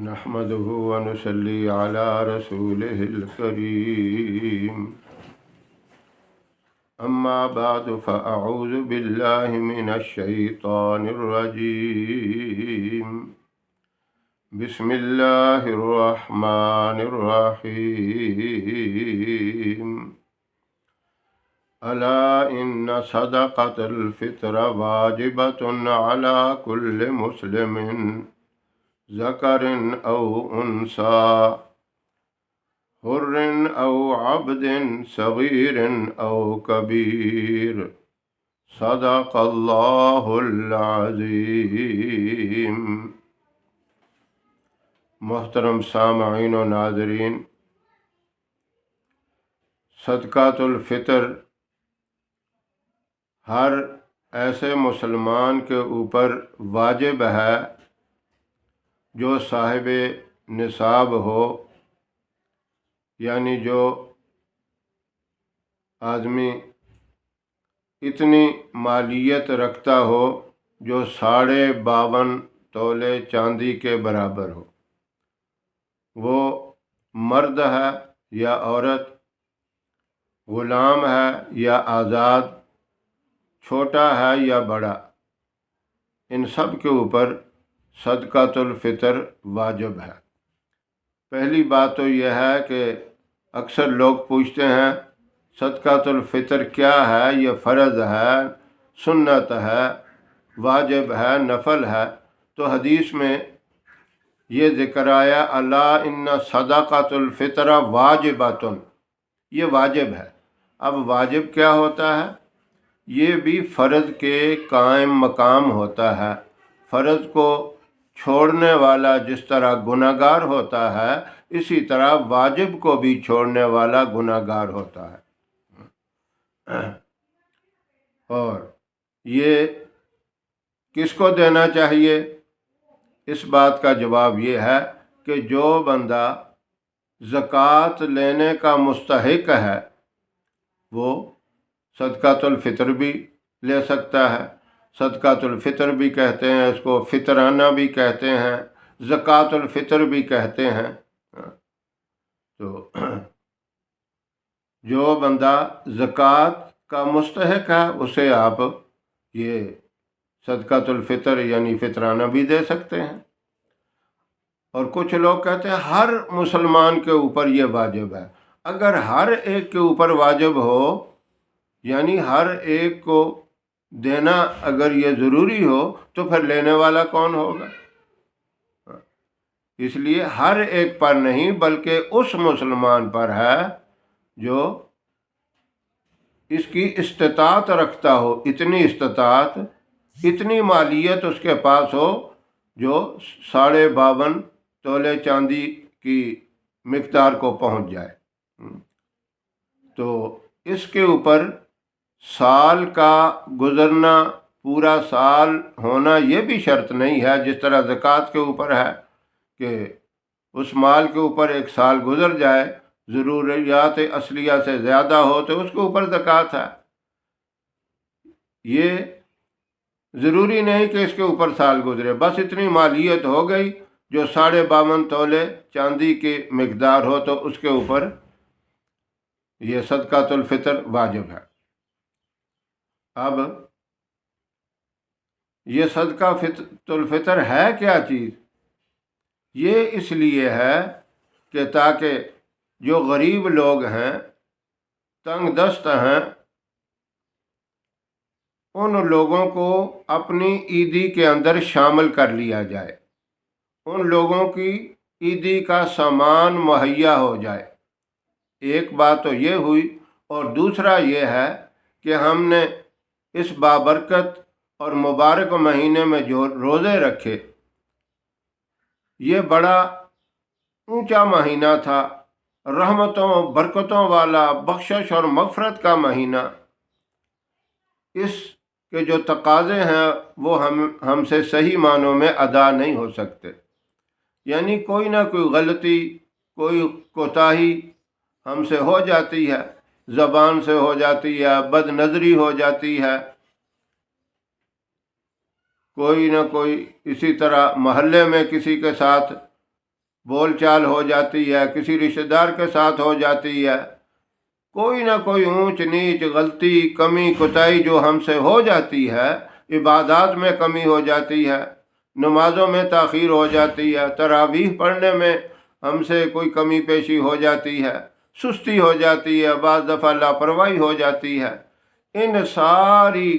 نحمده ونصلي على رسوله الكريم أما بعد فأعوذ بالله من الشيطان الرجيم بسم الله الرحمن الرحيم ألا إن صدقة الفطر واجبة على كل مسلم ذكر أو أنثى حر أو عبد صغير أو كبير صدق الله العظيم۔ محترم سامعین و ناظرین، صدقۃ الفطر ہر ایسے مسلمان کے اوپر واجب ہے جو صاحب نصاب ہو، یعنی جو آدمی اتنی مالیت رکھتا ہو جو 52.5 تولے چاندی کے برابر ہو، وہ مرد ہے یا عورت، غلام ہے یا آزاد، چھوٹا ہے یا بڑا، ان سب کے اوپر صدقۃ الفطر واجب ہے۔ پہلی بات تو یہ ہے کہ اکثر لوگ پوچھتے ہیں صدقۃ الفطر کیا ہے؟ یہ فرض ہے، سنت ہے، واجب ہے، نفل ہے؟ تو حدیث میں یہ ذکر آیا الا ان صدقۃ الفطر واجبۃ، یہ واجب ہے۔ اب واجب کیا ہوتا ہے؟ یہ بھی فرض کے قائم مقام ہوتا ہے۔ فرض کو چھوڑنے والا جس طرح گناہگار ہوتا ہے، اسی طرح واجب کو بھی چھوڑنے والا گناہگار ہوتا ہے۔ اور یہ کس کو دینا چاہیے؟ اس بات کا جواب یہ ہے کہ جو بندہ زکوٰۃ لینے کا مستحق ہے وہ صدقۃ الفطر بھی لے سکتا ہے۔ صدقۃ الفطر بھی کہتے ہیں اس کو، فطرانہ بھی کہتے ہیں، زکوٰۃ الفطر بھی کہتے ہیں۔ تو جو بندہ زکوٰۃ کا مستحق ہے اسے آپ یہ صدقۃ الفطر یعنی فطرانہ بھی دے سکتے ہیں۔ اور کچھ لوگ کہتے ہیں ہر مسلمان کے اوپر یہ واجب ہے۔ اگر ہر ایک کے اوپر واجب ہو، یعنی ہر ایک کو دینا اگر یہ ضروری ہو، تو پھر لینے والا کون ہوگا؟ اس لیے ہر ایک پر نہیں بلکہ اس مسلمان پر ہے جو اس کی استطاعت رکھتا ہو، اتنی استطاعت، اتنی مالیت اس کے پاس ہو جو 52.5 تولے چاندی کی مقدار کو پہنچ جائے۔ تو اس کے اوپر سال کا گزرنا، پورا سال ہونا یہ بھی شرط نہیں ہے، جس طرح زکوٰۃ کے اوپر ہے کہ اس مال کے اوپر 1 سال گزر جائے، ضروریات اصلیہ سے زیادہ ہو تو اس کے اوپر زکوٰۃ ہے۔ یہ ضروری نہیں کہ اس کے اوپر سال گزرے، بس اتنی مالیت ہو گئی جو 52.5 تولے چاندی کی مقدار ہو تو اس کے اوپر یہ صدقۃ الفطر واجب ہے۔ اب یہ صدقۃ الفطر ہے کیا چیز؟ یہ اس لیے ہے کہ تاکہ جو غریب لوگ ہیں، تنگ دست ہیں، ان لوگوں کو اپنی عیدی کے اندر شامل کر لیا جائے، ان لوگوں کی عیدی کا سامان مہیا ہو جائے۔ ایک بات تو یہ ہوئی، اور دوسرا یہ ہے کہ ہم نے اس بابرکت اور مبارک مہینے میں جو روزے رکھے، یہ بڑا اونچا مہینہ تھا، رحمتوں برکتوں والا، بخشش اور مغفرت کا مہینہ۔ اس کے جو تقاضے ہیں وہ ہم سے صحیح معنوں میں ادا نہیں ہو سکتے، یعنی کوئی نہ کوئی غلطی، کوئی کوتاہی ہم سے ہو جاتی ہے، زبان سے ہو جاتی ہے، بد نظری ہو جاتی ہے، کوئی نہ کوئی اسی طرح محلے میں کسی کے ساتھ بول چال ہو جاتی ہے، کسی رشتہ دار کے ساتھ ہو جاتی ہے، کوئی نہ کوئی اونچ نیچ، غلطی، کمی کوتاہی جو ہم سے ہو جاتی ہے، عبادات میں کمی ہو جاتی ہے، نمازوں میں تاخیر ہو جاتی ہے، تراویح پڑھنے میں ہم سے کوئی کمی پیشی ہو جاتی ہے، سستی ہو جاتی ہے، بعض دفعہ لاپرواہی ہو جاتی ہے، ان ساری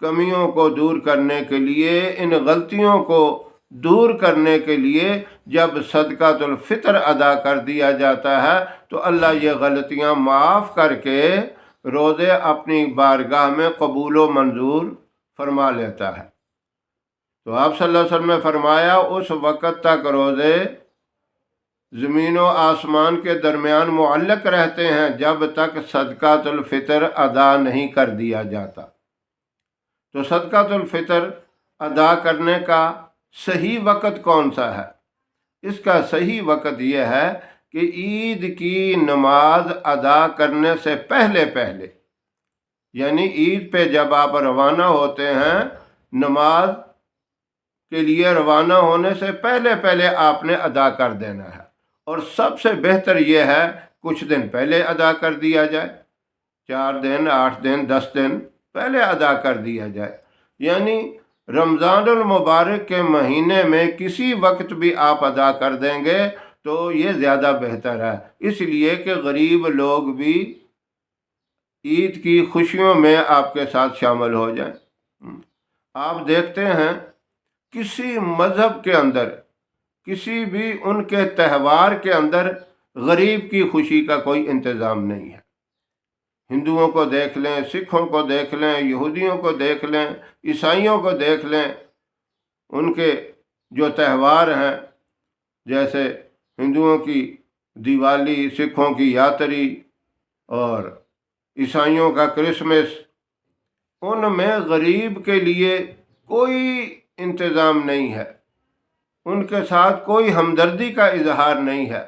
کمیوں کو دور کرنے کے لیے، ان غلطیوں کو دور کرنے کے لیے جب صدقۃ الفطر ادا کر دیا جاتا ہے تو اللہ یہ غلطیاں معاف کر کے روزے اپنی بارگاہ میں قبول و منظور فرما لیتا ہے۔ تو آپ صلی اللہ علیہ وسلم نے فرمایا اس وقت تک روزے زمین و آسمان کے درمیان معلق رہتے ہیں جب تک صدقۃ الفطر ادا نہیں کر دیا جاتا۔ تو صدقۃ الفطر ادا کرنے کا صحیح وقت کون سا ہے؟ اس کا صحیح وقت یہ ہے کہ عید کی نماز ادا کرنے سے پہلے پہلے، یعنی عید پہ جب آپ روانہ ہوتے ہیں، نماز کے لیے روانہ ہونے سے پہلے پہلے آپ نے ادا کر دینا ہے، اور سب سے بہتر یہ ہے کچھ دن پہلے ادا کر دیا جائے، 4 دن، 8 دن، 10 دن پہلے ادا کر دیا جائے، یعنی رمضان المبارک کے مہینے میں کسی وقت بھی آپ ادا کر دیں گے تو یہ زیادہ بہتر ہے، اس لیے کہ غریب لوگ بھی عید کی خوشیوں میں آپ کے ساتھ شامل ہو جائیں۔ آپ دیکھتے ہیں کسی مذہب کے اندر، کسی بھی ان کے تہوار کے اندر غریب کی خوشی کا کوئی انتظام نہیں ہے۔ ہندوؤں کو دیکھ لیں، سکھوں کو دیکھ لیں، یہودیوں کو دیکھ لیں، عیسائیوں کو دیکھ لیں، ان کے جو تہوار ہیں، جیسے ہندوؤں کی دیوالی، سکھوں کی یاتری اور عیسائیوں کا کرسمس، ان میں غریب کے لیے کوئی انتظام نہیں ہے، ان کے ساتھ کوئی ہمدردی کا اظہار نہیں ہے،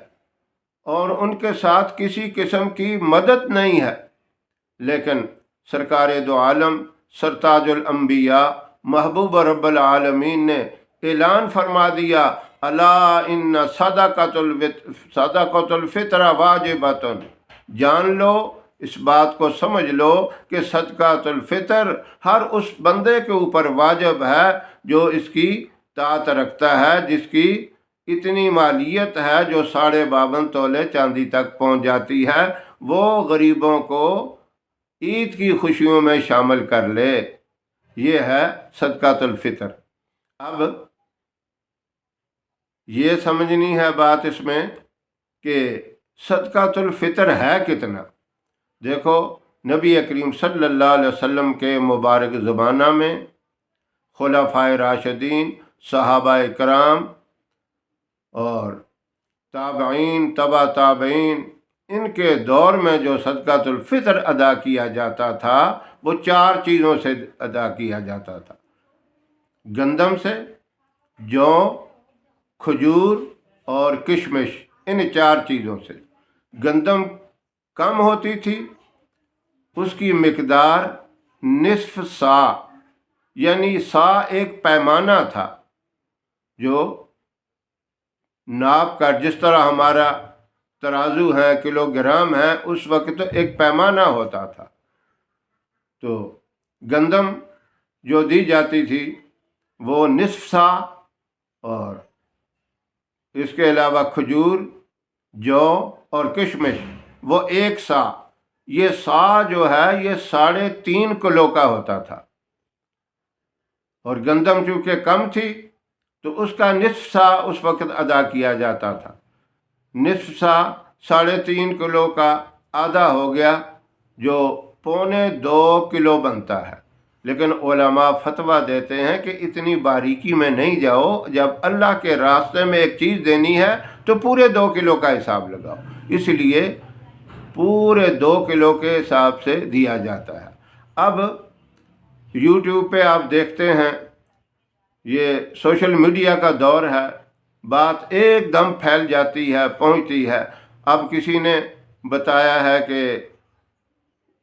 اور ان کے ساتھ کسی قسم کی مدد نہیں ہے۔ لیکن سرکار دو عالم، سرتاج الانبیاء، محبوب رب العالمین نے اعلان فرما دیا، الا ان صدقۃ الفطر واجبۃ، جان لو، اس بات کو سمجھ لو کہ صدقۃ الفطر ہر اس بندے کے اوپر واجب ہے جو اس کی طاعت رکھتا ہے، جس کی اتنی مالیت ہے جو 52.5 تولے چاندی تک پہنچ جاتی ہے، وہ غریبوں کو عید کی خوشیوں میں شامل کر لے۔ یہ ہے صدقۃ الفطر۔ اب یہ سمجھنی ہے بات اس میں کہ صدقۃ الفطر ہے کتنا۔ دیکھو، نبی کریم صلی اللہ علیہ وسلم کے مبارک زمانہ میں خلفائے راشدین، صحابہ کرام اور تابعین، تبع تابعین، ان کے دور میں جو صدقۃ الفطر ادا کیا جاتا تھا وہ 4 چیزوں سے ادا کیا جاتا تھا: گندم سے، جو، کھجور اور کشمش، ان 4 چیزوں سے۔ گندم کم ہوتی تھی، اس کی مقدار نصف سا، یعنی سا ایک پیمانہ تھا جو ناپ کا، جس طرح ہمارا ترازو ہے، کلو گرام ہے، اس وقت ایک پیمانہ ہوتا تھا۔ تو گندم جو دی جاتی تھی وہ نصف سا، اور اس کے علاوہ کھجور، جو اور کشمش وہ 1 سا۔ یہ سا جو ہے یہ 3.5 کلو کا ہوتا تھا، اور گندم چونکہ کم تھی تو اس کا نصف سا اس وقت ادا کیا جاتا تھا۔ نصف سا 3.5 کلو کا آدھا ہو گیا، جو 1.25 کلو بنتا ہے۔ لیکن علماء فتویٰ دیتے ہیں کہ اتنی باریکی میں نہیں جاؤ، جب اللہ کے راستے میں ایک چیز دینی ہے تو پورے 2 کلو کا حساب لگاؤ، اس لیے پورے 2 کلو کے حساب سے دیا جاتا ہے۔ اب یوٹیوب پہ آپ دیکھتے ہیں، یہ سوشل میڈیا کا دور ہے، بات ایک دم پھیل جاتی ہے، پہنچتی ہے۔ اب کسی نے بتایا ہے کہ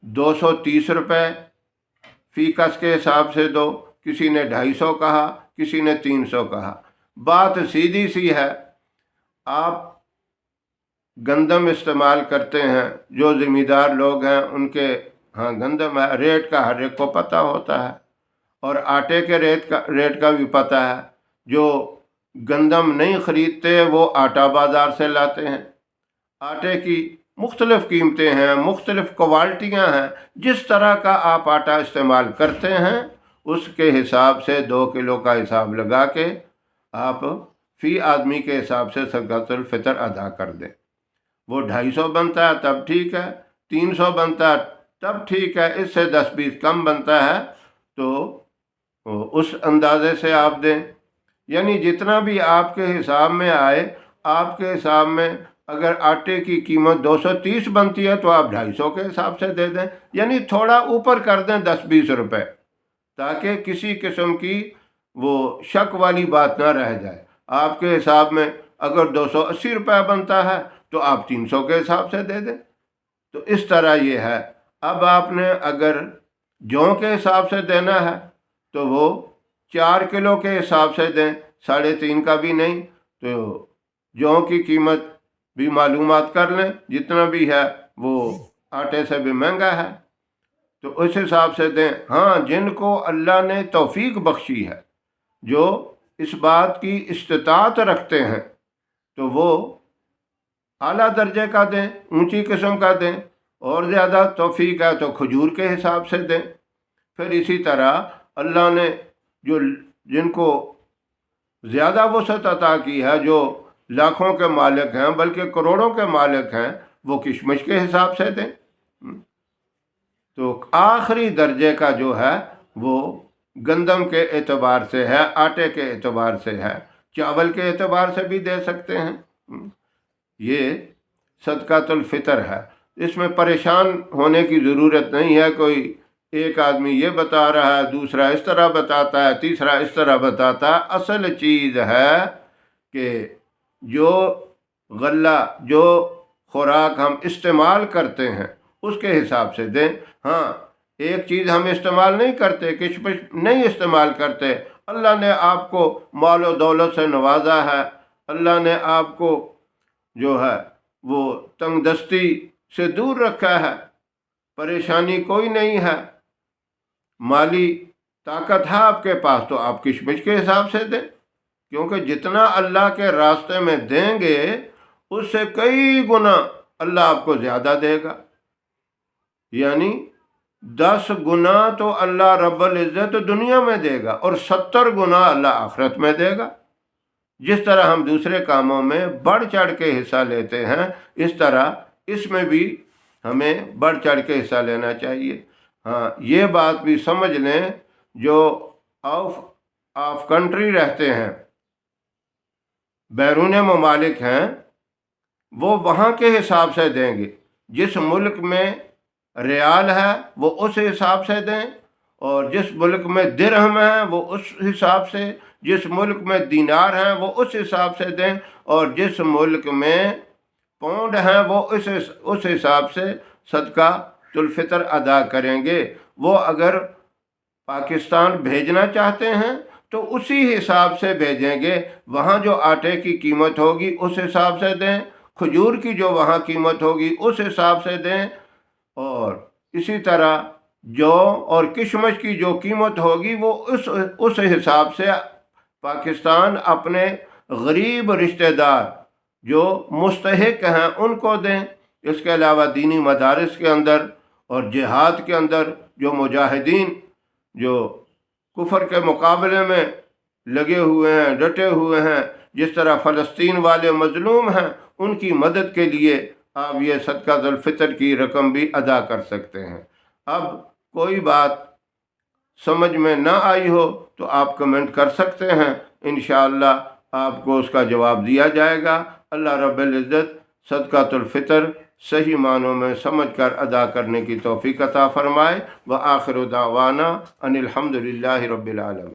230 روپے فی کس کے حساب سے دو، کسی نے 250 کہا، کسی نے 300 کہا۔ بات سیدھی سی ہے، آپ گندم استعمال کرتے ہیں، جو ذمہ دار لوگ ہیں ان کے ہاں گندم ہے، ریٹ کا ہر ایک کو پتہ ہوتا ہے، اور آٹے کے ریٹ کا بھی پتہ ہے۔ جو گندم نہیں خریدتے وہ آٹا بازار سے لاتے ہیں۔ آٹے کی مختلف قیمتیں ہیں، مختلف کوالٹیاں ہیں، جس طرح کا آپ آٹا استعمال کرتے ہیں اس کے حساب سے 2 کلو کا حساب لگا کے آپ فی آدمی کے حساب سے زکوٰۃ الفطر ادا کر دیں۔ وہ 250 بنتا ہے تب ٹھیک ہے، 300 بنتا ہے تب ٹھیک ہے، اس سے 10-20 کم بنتا ہے تو اس اندازے سے آپ دیں، یعنی جتنا بھی آپ کے حساب میں آئے۔ آپ کے حساب میں اگر آٹے کی قیمت 230 بنتی ہے تو آپ 250 کے حساب سے دے دیں، یعنی تھوڑا اوپر کر دیں 10-20 روپے، تاکہ کسی قسم کی وہ شک والی بات نہ رہ جائے۔ آپ کے حساب میں اگر 280 روپے بنتا ہے تو آپ 300 کے حساب سے دے دیں۔ تو اس طرح یہ ہے۔ اب آپ نے اگر جوں کے حساب سے دینا ہے تو وہ 4 کلو کے حساب سے دیں، 3.5 کا بھی نہیں۔ تو جوں کی قیمت بھی معلومات کر لیں، جتنا بھی ہے وہ آٹے سے بھی مہنگا ہے، تو اس حساب سے دیں۔ ہاں، جن کو اللہ نے توفیق بخشی ہے، جو اس بات کی استطاعت رکھتے ہیں، تو وہ اعلیٰ درجے کا دیں، اونچی قسم کا دیں، اور زیادہ توفیق ہے تو کھجور کے حساب سے دیں۔ پھر اسی طرح اللہ نے جن کو زیادہ وسعت عطا کی ہے، جو لاکھوں کے مالک ہیں بلکہ کروڑوں کے مالک ہیں، وہ کشمش کے حساب سے دیں۔ تو آخری درجے کا جو ہے وہ گندم کے اعتبار سے ہے، آٹے کے اعتبار سے ہے، چاول کے اعتبار سے بھی دے سکتے ہیں۔ یہ صدقۃ الفطر ہے، اس میں پریشان ہونے کی ضرورت نہیں ہے۔ کوئی ایک آدمی یہ بتا رہا ہے، دوسرا اس طرح بتاتا ہے، تیسرا اس طرح بتاتا ہے۔ اصل چیز ہے کہ جو غلہ، جو خوراک ہم استعمال کرتے ہیں اس کے حساب سے دیں۔ ہاں، ایک چیز ہم استعمال نہیں کرتے، کشمش نہیں استعمال کرتے، اللہ نے آپ کو مال و دولت سے نوازا ہے، اللہ نے آپ کو جو ہے وہ تنگ دستی سے دور رکھا ہے، پریشانی کوئی نہیں ہے، مالی طاقت ہے آپ کے پاس، تو آپ کشمش کے حساب سے دیں، کیونکہ جتنا اللہ کے راستے میں دیں گے اس سے کئی گنا اللہ آپ کو زیادہ دے گا، یعنی 10 گنا تو اللہ رب العزت دنیا میں دے گا اور 70 گنا اللہ آخرت میں دے گا۔ جس طرح ہم دوسرے کاموں میں بڑھ چڑھ کے حصہ لیتے ہیں، اس طرح اس میں بھی ہمیں بڑھ چڑھ کے حصہ لینا چاہیے۔ ہاں، یہ بات بھی سمجھ لیں، جو آف کنٹری رہتے ہیں، بیرون ممالک ہیں، وہ وہاں کے حساب سے دیں گے۔ جس ملک میں ریال ہے وہ اس حساب سے دیں، اور جس ملک میں درہم ہے وہ اس حساب سے، جس ملک میں دینار ہیں وہ اس حساب سے دیں، اور جس ملک میں پاؤنڈ ہیں وہ اس حساب سے صدقۃ الفطر ادا کریں گے۔ وہ اگر پاکستان بھیجنا چاہتے ہیں تو اسی حساب سے بھیجیں گے، وہاں جو آٹے کی قیمت ہوگی اس حساب سے دیں، کھجور کی جو وہاں قیمت ہوگی اس حساب سے دیں، اور اسی طرح جو اور کشمش کی جو قیمت ہوگی وہ اس حساب سے پاکستان اپنے غریب رشتہ دار جو مستحق ہیں ان کو دیں۔ اس کے علاوہ دینی مدارس کے اندر اور جہاد کے اندر جو مجاہدین جو کفر کے مقابلے میں لگے ہوئے ہیں، ڈٹے ہوئے ہیں، جس طرح فلسطین والے مظلوم ہیں، ان کی مدد کے لیے آپ یہ صدقۃ الفطر کی رقم بھی ادا کر سکتے ہیں۔ اب کوئی بات سمجھ میں نہ آئی ہو تو آپ کمنٹ کر سکتے ہیں، انشاءاللہ آپ کو اس کا جواب دیا جائے گا۔ اللہ رب العزت صدقۃ الفطر صحیح معنوں میں سمجھ کر ادا کرنے کی توفیق عطا فرمائے۔ وآخر دعوانا ان الحمد للہ رب العالمین۔